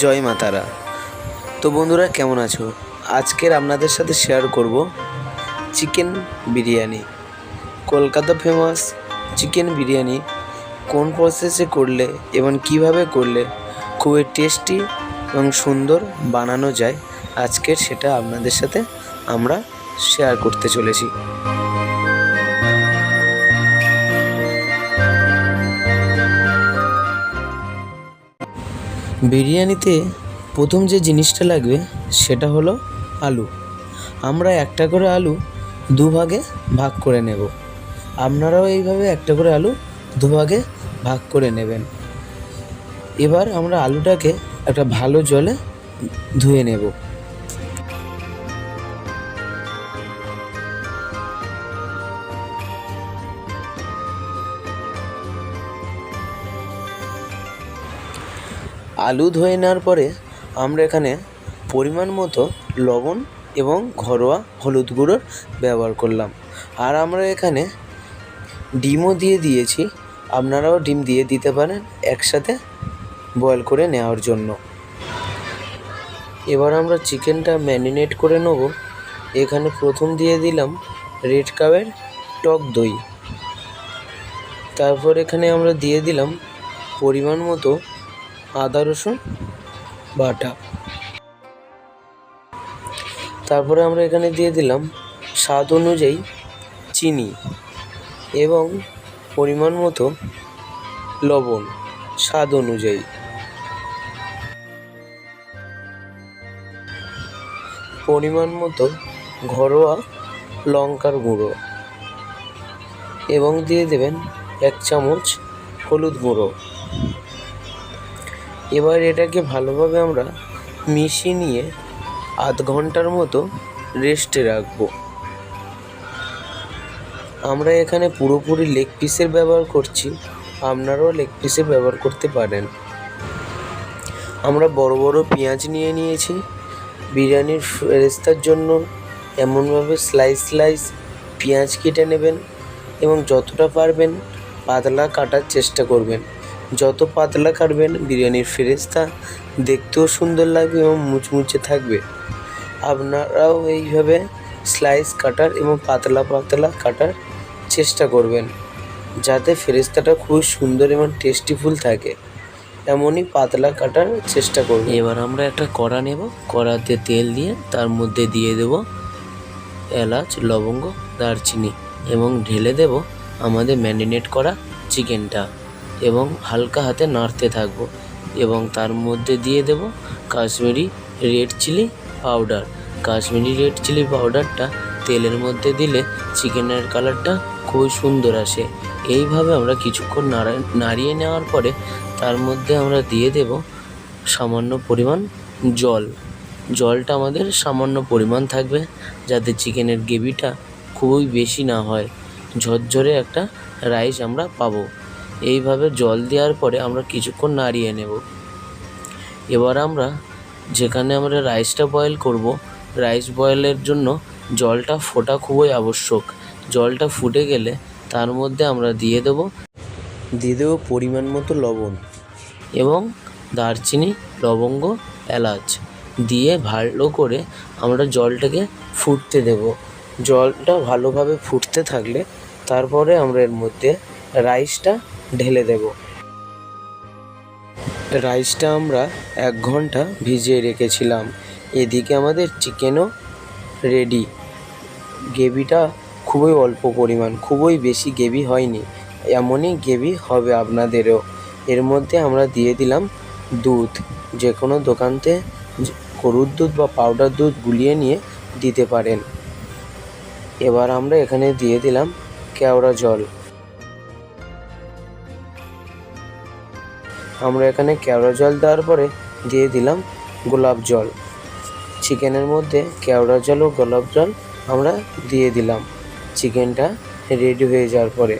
জয় মা তারা। তো বন্ধুরা, কেমন আছো? আজকের আপনাদের সাথে শেয়ার করব chicken biryani. Kolkata famous chicken biryani কোন প্রসেসে করলে এবং কিভাবে করলে খুবই টেস্টি এবং সুন্দর বানানো যায়, আজকের সেটা আপনাদের সাথে আমরা শেয়ার করতে চলেছি। বিরিয়ানিতে প্রথম যে জিনিসটা লাগবে সেটা হলো আলু। আমরা একটা করে আলু দুভাগে ভাগ করে নেব। আপনারাও এইভাবে একটা করে আলু দুভাগে ভাগ করে নেবেন। এবার আমরা আলুটাকে একটা ভালো জলে ধুয়ে নেব। আলু ধুয়ে নেওয়ার পরে আমরা এখানে পরিমাণ মতো লবণ এবং ঘরোয়া হলুদ গুঁড়োর ব্যবহার করলাম। আর আমরা এখানে ডিমও দিয়ে দিয়েছি, আপনারাও ডিম দিয়ে দিতে পারেন একসাথে বয়েল করে নেওয়ার জন্য। এবার আমরা চিকেনটা ম্যারিনেট করে নেব। এখানে প্রথম দিয়ে দিলাম রেড কাউয়ের টক দই। তারপর এখানে আমরা দিয়ে দিলাম পরিমাণ মতো আদা রসুন বাটা। তারপরে আমরা এখানে দিয়ে দিলাম স্বাদ অনুযায়ী চিনি এবং পরিমাণ মতো লবণ স্বাদ অনুযায়ী। পরিমাণ মতো ঘরোয়া লঙ্কার গুঁড়ো এবং দিয়ে দেবেন 1 চামচ হলুদ গুঁড়ো। এবার এটাকে ভালোভাবে আমরা মিশিয়ে নিয়ে আধ ঘন্টার মতো রেস্টে রাখবো। আমরা এখানে পুরোপুরি লেগ পিসের ব্যবহার করছি, আপনারাও লেগ পিসের ব্যবহার করতে পারেন। আমরা বড় বড় পেঁয়াজ নিয়ে নিয়েছি। বিরিয়ানির ফেরেস্তার জন্য এমনভাবে স্লাইস পেঁয়াজ কেটে নেবেন এবং যতটা পারবেন পাতলা কাটার চেষ্টা করবেন। যত পাতলা কাটবেন বিরিয়ানির ফেরেস্তা দেখতেও সুন্দর লাগবে এবং মুচমুচে থাকবে। আপনারাও এইভাবে স্লাইস কাটার এবং পাতলা কাটার চেষ্টা করবেন, যাতে ফেরেস্তাটা খুব সুন্দর এবং টেস্টিফুল থাকে। এমনই পাতলা কাটার চেষ্টা করব। এবার আমরা একটা কড়া নেব। কড়াতে তেল দিয়ে তার মধ্যে দিয়ে দেব এলাচ, লবঙ্গ, দারচিনি এবং ঢেলে দেব আমাদের ম্যারিনেট করা চিকেনটা এবং হালকা হাতে নাড়তে থাকব এবং তার মধ্যে দিয়ে দেব Kashmiri red chili powder. Kashmiri red chili পাউডারটা তেলের মধ্যে দিলে চিকেনের কালারটা খুবই সুন্দর আসে। এইভাবে আমরা কিছুক্ষণ নাড়িয়ে নেওয়ার পরে তার মধ্যে আমরা দিয়ে দেব সামান্য পরিমাণ জল। জলটা আমাদের সামান্য পরিমাণ থাকবে, যাতে চিকেনের গ্রেভিটা খুবই বেশি না হয়, ঝরঝরে একটা রাইস আমরা পাবো। এইভাবে জল দেওয়ার পরে আমরা কিছুক্ষণ নাড়িয়ে নেব। এবার আমরা যেখানে আমরা রাইসটা বয়েল করব, রাইস বয়েলের জন্য জলটা ফোটা খুবই আবশ্যক। জলটা ফুটে গেলে তার মধ্যে আমরা দিয়ে দেব পরিমাণ মতো লবণ এবং দারচিনি, লবঙ্গ, এলাচ দিয়ে ভালো করে আমরা জলটাকে ফুটতে দেব। জলটা ভালোভাবে ফুটতে থাকলে তারপরে আমরা এর মধ্যে রাইসটা ঢেলে দেব। রাইসটা আমরা 1 ঘন্টা ভিজিয়ে রেখেছিলাম। এদিকে আমাদের চিকেনও রেডি। গ্রেভিটা খুবই অল্প পরিমাণ, খুবই বেশি গ্রেভি হয়নি, এমনই গ্রেভি হবে আপনাদেরও। এর মধ্যে আমরা দিয়ে দিলাম দুধ। যে কোনো দোকানতে গরুর দুধ বা পাউডার দুধ গুলিয়ে নিয়ে দিতে পারেন। এবার আমরা এখানে দিয়ে দিলাম কেওড়া জল। আমরা এখানে কেওড়া জল দেওয়ার পরে দিয়ে দিলাম গোলাপ জল। চিকেনের মধ্যে কেওড়া জল ও গোলাপ জল আমরা দিয়ে দিলাম চিকেনটা রেডি হয়ে যাওয়ার পরে,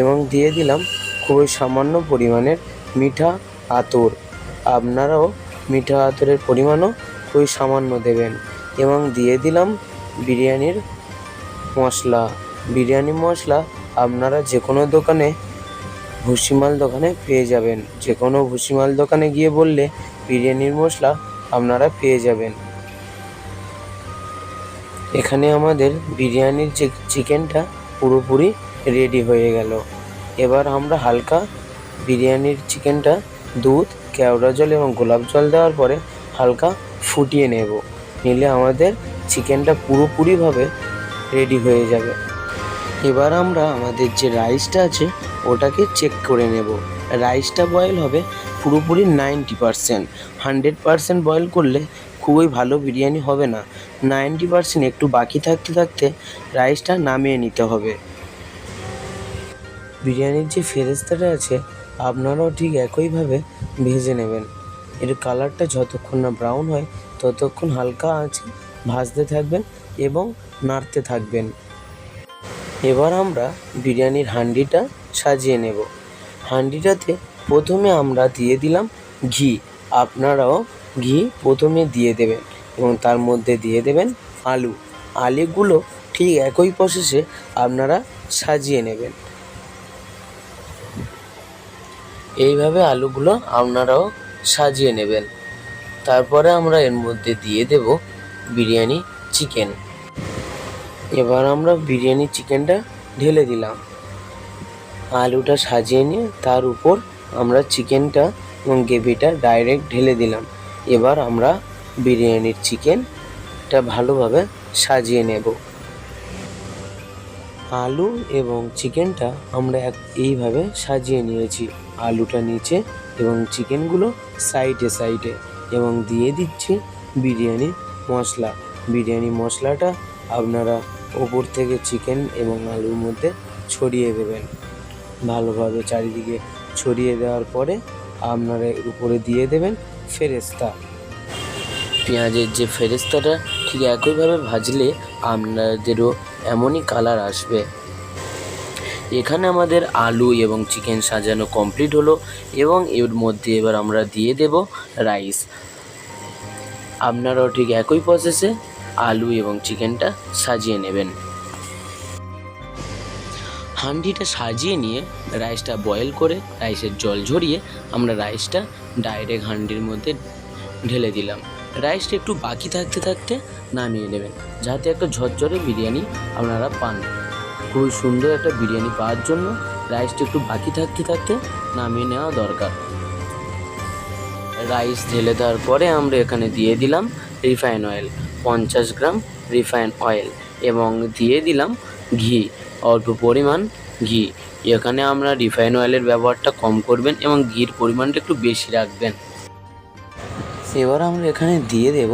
এবং দিয়ে দিলাম খুবই সামান্য পরিমাণের মিঠা আতর। আপনারাও মিঠা আতরের পরিমাণও খুবই সামান্য দেবেন। এবং দিয়ে দিলাম বিরিয়ানির মশলা। বিরিয়ানি মশলা আপনারা যে কোনো দোকানে ভুসিমাল দোকানে পেয়ে যাবেন। যে কোনো ভুসিমাল দোকানে গিয়ে বললে বিরিয়ানির মশলা আপনারা পেয়ে যাবেন। এখানে আমাদের বিরিয়ানির যে চিকেনটা পুরোপুরি রেডি হয়ে গেল। এবার আমরা হালকা বিরিয়ানির চিকেনটা দুধ, কেওড়া জল এবং গোলাপ জল দেওয়ার পরে হালকা ফুটিয়ে নিলে আমাদের চিকেনটা পুরোপুরিভাবে রেডি হয়ে যাবে। এবার আমরা আমাদের যে রাইসটা আছে ওটাকে চেক করে নেব। রাইসটা বয়েল হবে পুরোপুরি 90%। 100% বয়েল করলে খুবই ভালো বিরিয়ানি হবে না। 90% একটু বাকি থাকতে থাকতে রাইসটা নামিয়ে নিতে হবে। বিরিয়ানির যে ফেরেস্তাটা আছে আপনারাও ঠিক একইভাবে ভেজে নেবেন। এর কালারটা যতক্ষণ না ব্রাউন হয় ততক্ষণ হালকা আঁচে ভাজতে থাকবেন এবং নাড়তে থাকবেন। এবার আমরা বিরিয়ানির হাঁডিটা সাজিয়ে নেব। হাঁডিটাতে প্রথমে আমরা দিয়ে দিলাম ঘি। আপনারাও ঘি প্রথমে দিয়ে দেবেন এবং তার মধ্যে দিয়ে দেবেন আলুগুলো ঠিক একই প্রসেসে আপনারা সাজিয়ে নেবেন। এইভাবে আলুগুলো আপনারাও সাজিয়ে নেবেন। তারপরে আমরা এর মধ্যে দিয়ে দেব বিরিয়ানি চিকেন। এবার আমরা বিরিয়ানি চিকেনটা ঢেলে দিলাম। আলুটা সাজিয়ে নিয়ে তার উপর আমরা চিকেনটা এবং গ্রেভিটা ডাইরেক্ট ঢেলে দিলাম। এবার আমরা বিরিয়ানির চিকেনটা ভালোভাবে সাজিয়ে নেব। আলু এবং চিকেনটা আমরা এইভাবে সাজিয়ে নিয়েছি, আলুটা নিচে এবং চিকেনগুলো সাইডে এবং দিয়ে দিচ্ছি বিরিয়ানি মশলা। বিরিয়ানি মশলাটা আপনারা ওপর থেকে চিকেন এবং আলুর মধ্যে ছড়িয়ে দেবেন। ভালোভাবে চারিদিকে ছড়িয়ে দেওয়ার পরে আপনারা এর উপরে দিয়ে দেবেন ফেরেস্তা। পেঁয়াজের যে ফেরেস্তাটা ঠিক একইভাবে ভাজলে আপনাদেরও এমনই কালার আসবে। এখানে আমাদের আলু এবং চিকেন সাজানো কমপ্লিট হলো এবং এর মধ্যে এবার আমরা দিয়ে দেব রাইস। আপনারাও ঠিক একই প্রসেসে আলু এবং চিকেনটা সাজিয়ে নেবেন। হাঁডিটা সাজিয়ে নিয়ে রাইসটা বয়েল করে রাইসের জল ঝরিয়ে আমরা রাইসটা ডাইরেক্ট হাঁডির মধ্যে ঢেলে দিলাম। রাইসটা একটু বাকি থাকতে থাকতে নামিয়ে নেবেন, যাতে একটা ঝরঝরে বিরিয়ানি আপনারা পান। খুবই সুন্দর একটা বিরিয়ানি পাওয়ার জন্য রাইসটা একটু বাকি থাকতে থাকতে নামিয়ে নেওয়া দরকার। রাইস ঢেলে দেওয়ার পরে আমরা এখানে দিয়ে দিলাম রিফাইন অয়েল, 50 গ্রাম রিফাইন অয়েল এবং দিয়ে দিলাম ঘি, অল্প পরিমাণ ঘি। এখানে আমরা রিফাইন অয়েলের ব্যবহারটা কম করবেন এবং ঘির পরিমাণটা একটু বেশি রাখবেন। এবার আমরা এখানে দিয়ে দেব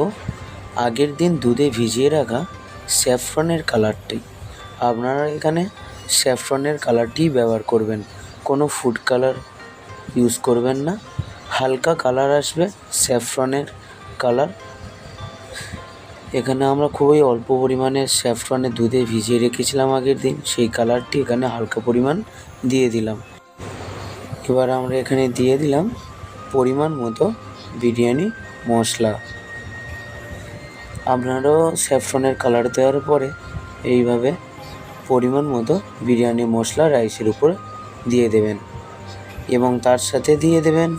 আগের দিন দুধে ভিজিয়ে রাখা স্যাফরনের কালারটি। আপনারা এখানে স্যাফরনের কালারটিই ব্যবহার করবেন, কোনো ফুড কালার ইউজ করবেন না। হালকা কালার আসবে স্যাফরনের কালার। এখানে আমরা খুবই অল্প পরিমাণে স্যাফরনে দুধে ভিজিয়ে রেখেছিলাম আগের দিন, সেই কালারটি এখানে হালকা পরিমাণ দিয়ে দিলাম। এবার আমরা এখানে দিয়ে দিলাম পরিমাণ মতো বিরিয়ানি মশলা। আপনারাও স্যাফরনের কালার দেওয়ার পরে এইভাবে পরিমাণ মতো বিরিয়ানি মশলা রাইসের উপর দিয়ে দেবেন এবং তার সাথে দিয়ে দেবেন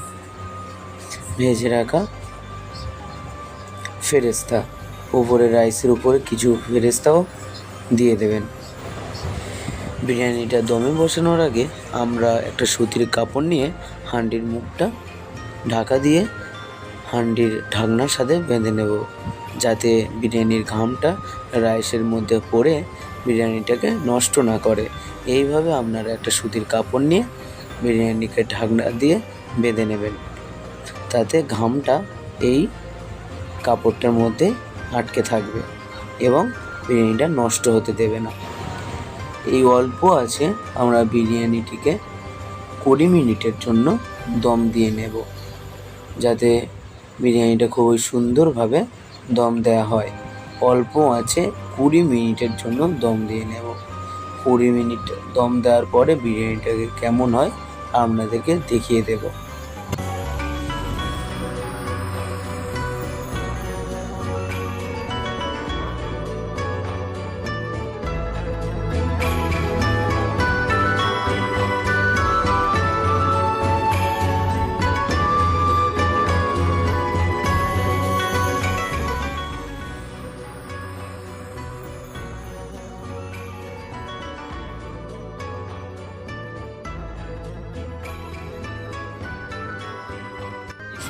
ভেজে রাখা ফেরেস্তা। উপরে রাইসের উপরে কিছু ফেরেস্তাও দিয়ে দেবেন। বিরিয়ানিটা দমে বসানোর আগে আমরা একটা সুতির কাপড় নিয়ে হাঁডির মুখটা ঢাকা দিয়ে হাঁডির ঢাকনার সাথে বেঁধে নেব, যাতে বিরিয়ানির ঘামটা রাইসের মধ্যে পড়ে বিরিয়ানিটাকে নষ্ট না করে। এইভাবে আপনারা একটা সুতির কাপড় নিয়ে বিরিয়ানিকে ঢাকনা দিয়ে বেঁধে নেবেন, তাতে ঘামটা এই কাপড়টার মধ্যে আটকে থাকবে এবং বিরিয়ানিটা নষ্ট হতে দেবে না। এই অল্প আছে আমরা বিরিয়ানিটিকে 20 মিনিটের জন্য দম দিয়ে নেব, যাতে বিরিয়ানিটা খুবই সুন্দরভাবে দম দেওয়া হয়। অল্প আছে 20 মিনিটের জন্য দম দিয়ে নেব। 20 মিনিট দম দেওয়ার পরে বিরিয়ানিটাকে কেমন হয় আপনাদেরকে দেখিয়ে দেব।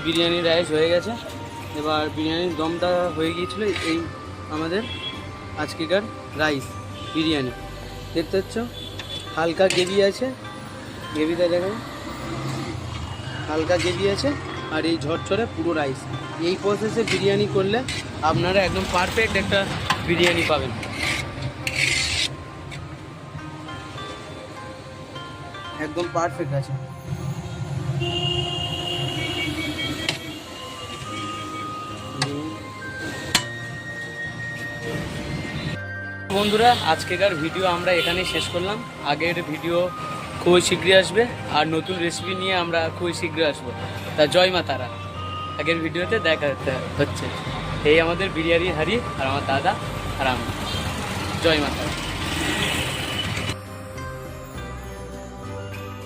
বিরিয়ানি রাইস হয়ে গেছে। এবার বিরিয়ানির দমটা হয়ে গিয়েছিলো। এই আমাদের আজকেকার রাইস বিরিয়ানি দেখতে পাচ্ছ, হালকা গ্রেভি আছে, গ্রেভিটা দেখুন হালকা গ্রেভি আছে, আর এই ঝরঝরে পুরো রাইস। এই প্রসেসে বিরিয়ানি করলে আপনারা একদম পারফেক্ট একটা বিরিয়ানি পাবেন। একদম পারফেক্ট আছে। বন্ধুরা, আজকেকার ভিডিও আমরা এখানেই শেষ করলাম। আগের ভিডিও খুবই শীঘ্রই আসবে, আর নতুন রেসিপি নিয়ে আমরা খুবই শীঘ্রই আসবো। তা জয় মা তারা। আগের ভিডিওতে দেখা হচ্ছে। এই আমাদের বিরিয়ানি হাড়ি, আর আমার দাদা আর আমি। জয় মা তারা।